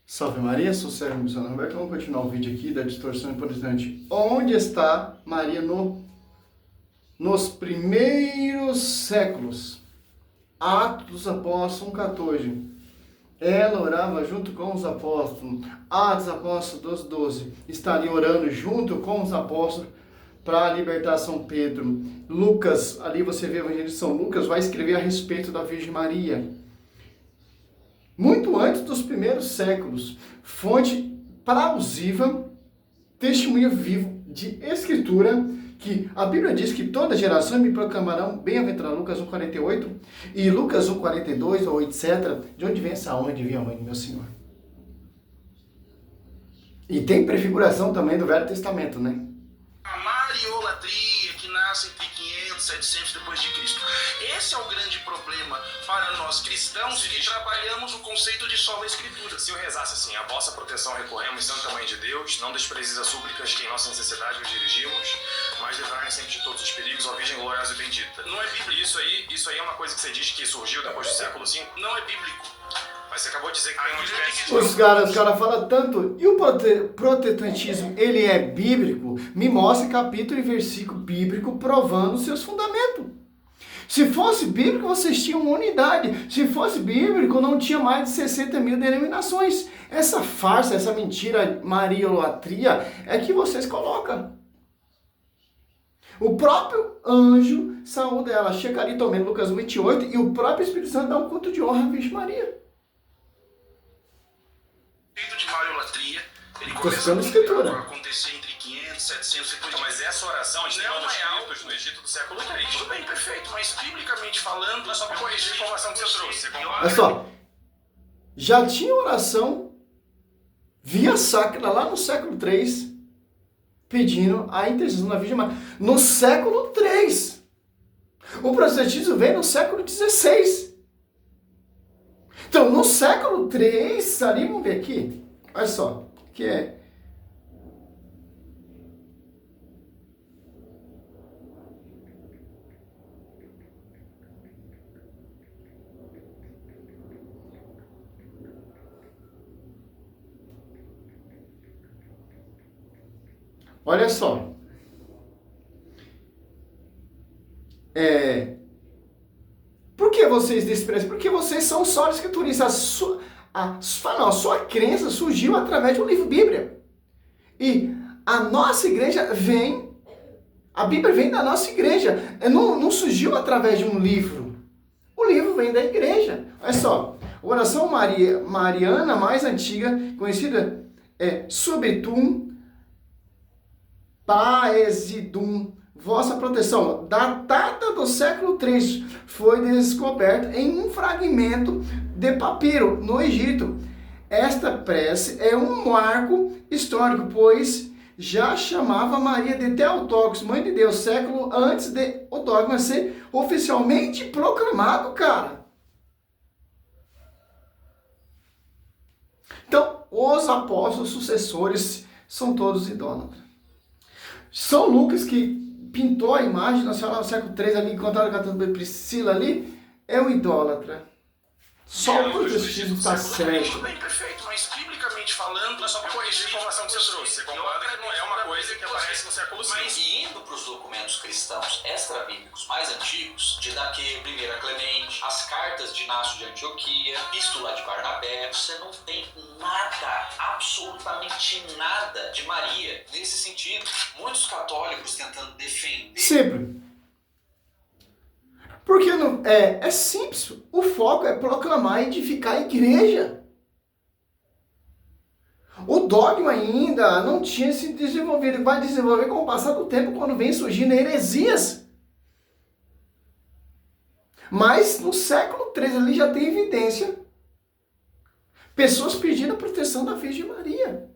Salve Maria, sou o Sérgio Missionário Roberto. Vamos continuar o vídeo aqui da distorção importante. Onde está Maria nos primeiros séculos? Atos dos Apóstolos 1,14. Ela orava junto com os apóstolos. Atos dos Apóstolos 12. Estaria orando junto com os apóstolos para libertar São Pedro. Lucas, ali você vê o Evangelho de São Lucas, vai escrever a respeito da Virgem Maria. Muito antes dos primeiros séculos, fonte plausível, testemunho vivo de escritura, que a Bíblia diz que toda geração me proclamarão bem-aventurado, Lucas 1,48 e Lucas 1,42 ou etc. De onde vem essa honra de vir a mãe do meu Senhor? E tem prefiguração também do Velho Testamento, né? A mariolatria que nasce entre 500 e 700 depois de Cristo. Esse é o grande problema para nós cristãos que trabalhamos o conceito de sola escritura. Se eu rezasse assim: a vossa proteção recorremos, Santa Mãe de Deus, não desprezeis as súplicas que em nossa necessidade vos dirigimos, mas livrai-nos sempre de todos os perigos, ó Virgem gloriosa e bendita. Não é bíblico. Isso aí é uma coisa que você diz que surgiu depois do século V? Não é bíblico. Mas você acabou de dizer que tem uma espécie Os caras falam tanto, e o protestantismo, ele é bíblico? Me mostre capítulo e versículo bíblico provando seus fundamentos. Se fosse bíblico, vocês tinham uma unidade. Se fosse bíblico, não tinha mais de 60 mil denominações. Essa farsa, essa mentira, mariolatria, é que vocês colocam. O próprio anjo saúda ela, chega ali também, Lucas 28, e o próprio Espírito Santo dá um culto de honra à Virgem Maria. De mariolatria, ele Tô começa citando a escritura. a acontecer entre 500 e 700 depois de Mas essa oração a gente tem Não nos é algo- escritos no Egito do século Tudo III. bem, perfeito, mas biblicamente falando, é só para corrigir a informação que você trouxe. Você concorda? Olha só, já tinha oração via sacra lá no século III, pedindo a intercessão da Virgem Maria. No século III. O protestantismo veio no século XVI. Então, no século III, ali, vamos ver aqui, olha só, que é... Olha só. Por que vocês desprezam? Porque vocês são só escrituristas. A sua crença surgiu através de um livro Bíblia. E a nossa igreja vem, a Bíblia vem da nossa igreja. Não surgiu através de um livro. O livro vem da igreja. Olha só, a oração mariana mais antiga, conhecida é Subitum Paesidum, vossa proteção, datada do século III, foi descoberta em um fragmento de papiro no Egito. Esta prece é um marco histórico, pois já chamava Maria de Theotokos, Mãe de Deus, século antes de o dogma ser oficialmente proclamado, cara. Então, os apóstolos sucessores são todos idólatras. São Lucas, que pintou a imagem nacional no século III, ali, encontrado com a Priscila ali, é um idólatra. Só o protestantismo está Tudo certo. bem, perfeito, mas biblicamente falando, é só para Corrigir a informação que você trouxe. Você concorda que não é uma coisa que aparece no século V? Mas indo para os documentos cristãos extra-bíblicos mais antigos, Didaquê, 1 Clemente, as cartas de Inácio de Antioquia, Epístola de Barnabé, você não tem nada, absolutamente nada de Maria. Nesse sentido, muitos católicos tentando defender... Sempre. Porque não, é simples. O foco é proclamar e edificar a igreja. O dogma ainda não tinha se desenvolvido. Vai desenvolver com o passar do tempo, quando vem surgindo heresias. Mas no século III ali já tem evidência. Pessoas pedindo a proteção da Virgem Maria.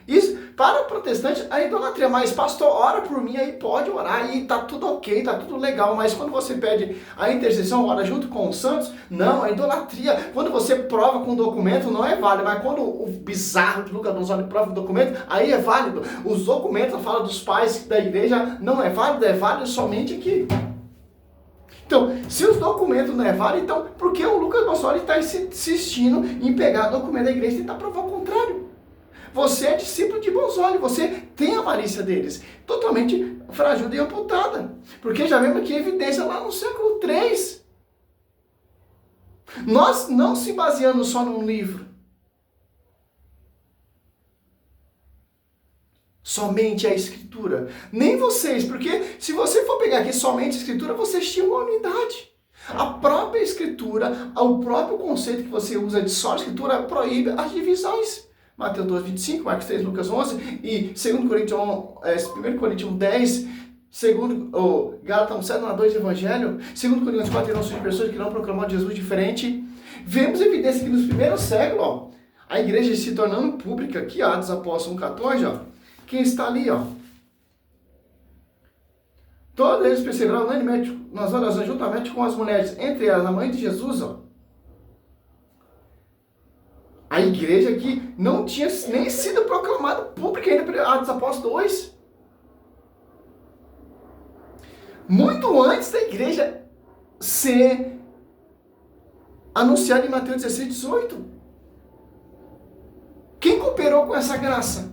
Isso, para o protestante, a idolatria, mas pastor, ora por mim, aí pode orar, e tá tudo ok, tá tudo legal, mas quando você pede a intercessão, ora junto com os santos, não, a idolatria, quando você prova com o documento, não é válido, mas quando o bizarro de Lucas Donzoni prova o documento, aí é válido. Os documentos falam dos pais da igreja, não é válido somente aqui. Então, se os documentos não é válido, então por que o Lucas Bossoli está insistindo em pegar documento da igreja e tentar provar o contrário? Você é discípulo de Bossoli, você tem a malícia deles, totalmente frágil e amputada. Porque já vemos aqui evidência lá no século III. Nós não se baseando só num livro. Somente a Escritura. Nem vocês, porque se você for pegar aqui somente a Escritura, vocês tinham uma unidade. A própria Escritura, o próprio conceito que você usa de só a Escritura proíbe as divisões. Mateus 2, 25, Marcos 3, Lucas 11 e 2 Coríntios 1 Coríntios 10, Gálatas 7, 2 Evangelho, 2 Coríntios 4, não são de pessoas que não proclamam Jesus diferente. Vemos evidência que nos primeiros séculos, a igreja se tornando pública, aqui, Atos Apóstolos 1,14, quem está ali, todos eles perseveraram unanimemente nas orações juntamente com as mulheres, entre elas a mãe de Jesus, A igreja aqui não tinha nem sido proclamada pública ainda, Atos Apóstolos 2. Muito antes da igreja ser anunciada em Mateus 16, 18. Quem cooperou com essa graça?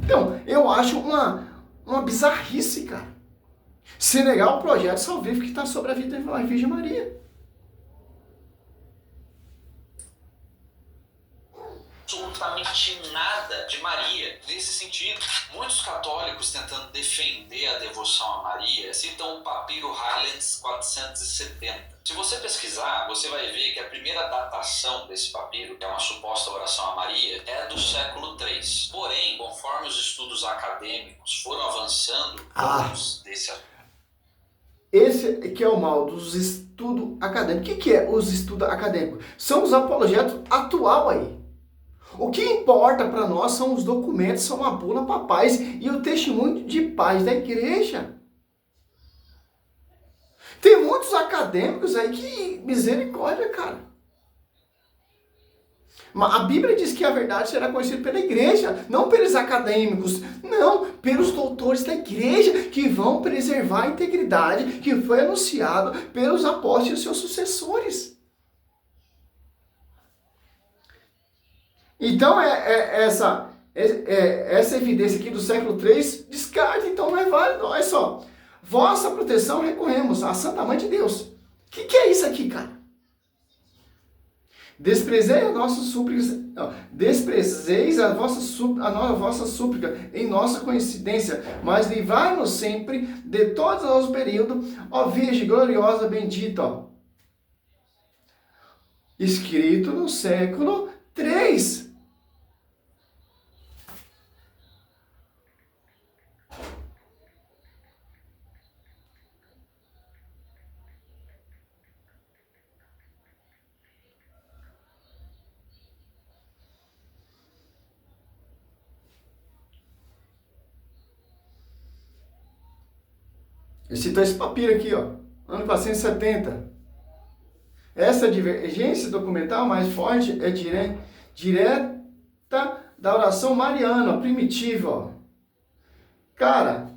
Então, eu acho uma bizarrice, cara. Se negar o projeto salvífico que está sobre a vida da Virgem Maria. Absolutamente nada de Maria nesse sentido. Muitos católicos tentando defender a devoção a Maria citam o papiro Highlands 470. Se você pesquisar, você vai ver que a primeira datação desse papiro, que é uma suposta oração a Maria, é do século III. Porém, conforme os estudos acadêmicos foram avançando, desse esse que é o mal dos estudos acadêmicos. O que é os estudos acadêmicos? São os apologetos atual aí. O que importa para nós são os documentos, são a bula papais e o testemunho de paz da igreja. Tem muitos acadêmicos aí que, misericórdia, cara. Mas a Bíblia diz que a verdade será conhecida pela igreja, não pelos acadêmicos, não, pelos doutores da igreja que vão preservar a integridade que foi anunciado pelos apóstolos e os seus sucessores. Então, essa evidência aqui do século III, descarte, então não é válido. Olha só, vossa proteção recorremos à Santa Mãe de Deus. O que é isso aqui, cara? Desprezeis as nossas súplicas, desprezeis a vossa súplica em nossa coincidência, mas livrai-nos sempre de todos os períodos, ó Virgem gloriosa bendita. Escrito no século III. Ele citou esse papiro aqui, ano 470. Essa divergência documental mais forte é direta da oração mariana, primitiva. Cara,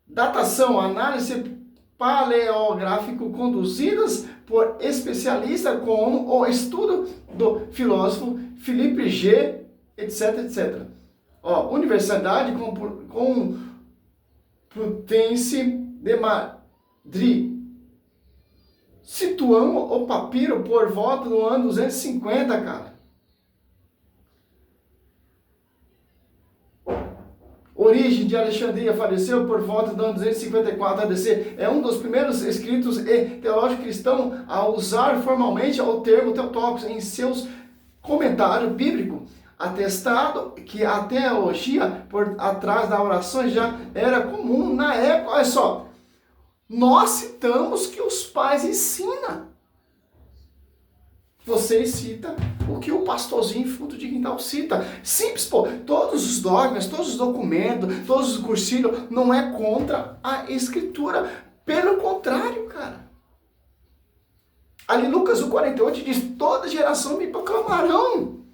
datação, análise paleográfico conduzidas por especialistas como o estudo do filósofo Felipe G, etc, etc. Universidade Complutense de Madrid. Situamos o papiro por volta do ano 250, cara. Origem de Alexandria faleceu por volta do ano 254 AD. É um dos primeiros escritos teológicos cristãos a usar formalmente o termo Teotocos em seus comentários bíblicos, atestado que a teologia por atrás da oração já era comum na época. Olha só, nós citamos que os pais ensinam. Vocês citam o que o pastorzinho fruto de quintal cita. Simples, pô. Todos os dogmas, todos os documentos, todos os cursilhos não é contra a escritura. Pelo contrário, cara. Ali Lucas 1,48 diz, toda geração me proclamarão.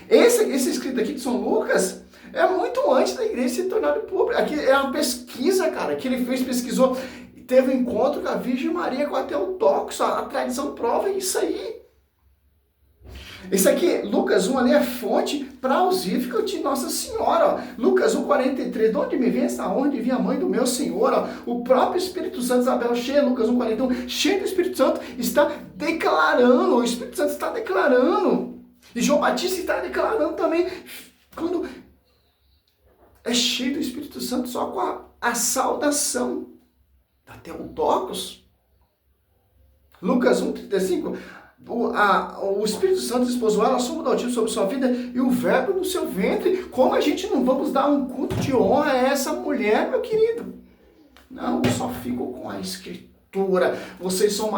Esse escrito aqui de São Lucas é muito antes da igreja se tornar pública. Aqui é uma pesquisa, cara, que ele pesquisou teve um encontro com a Virgem Maria, com a Theotokos, a tradição prova isso aí. Isso aqui, Lucas 1 ali é fonte plausível de Nossa Senhora. Ó. Lucas 1,43, de onde me vem essa honra de vir a mãe do meu Senhor? Ó. O próprio Espírito Santo, Isabel, cheia, Lucas 1,41, cheio do Espírito Santo, está declarando, o Espírito Santo está declarando. E João Batista está declarando também, quando é cheio do Espírito Santo, só com a saudação da Theotokos. Lucas 1,35, o Espírito Santo esposou ela, sombra do Altíssimo sobre sua vida e o verbo no seu ventre. Como a gente não vamos dar um culto de honra a essa mulher, meu querido? Não, eu só fico com a Escritura. Vocês são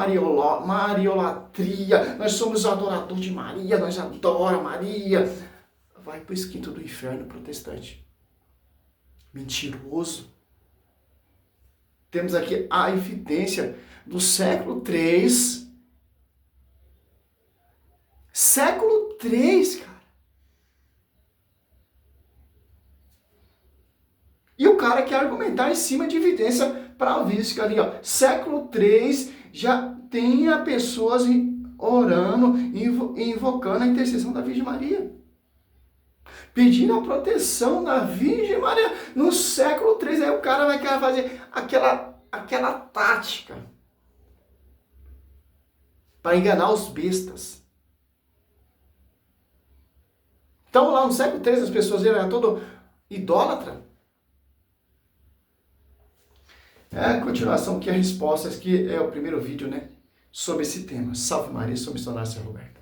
mariolatria, nós somos adorador de Maria, nós adoramos Maria. Vai para o esquinto do inferno, protestante. Mentiroso. Temos aqui a evidência do século III. Século III, cara. E o cara quer argumentar em cima de evidência provística ali, ó. Século III já tinha pessoas orando, invocando a intercessão da Virgem Maria. Pedindo a proteção da Virgem Maria. No século III, aí o cara vai querer fazer aquela tática para enganar os bestas. Então lá no século III as pessoas eram todo idólatra. A continuação aqui, a resposta, que é o primeiro vídeo, né? Sobre esse tema. Salve Maria, sou missionário Sr. Roberto.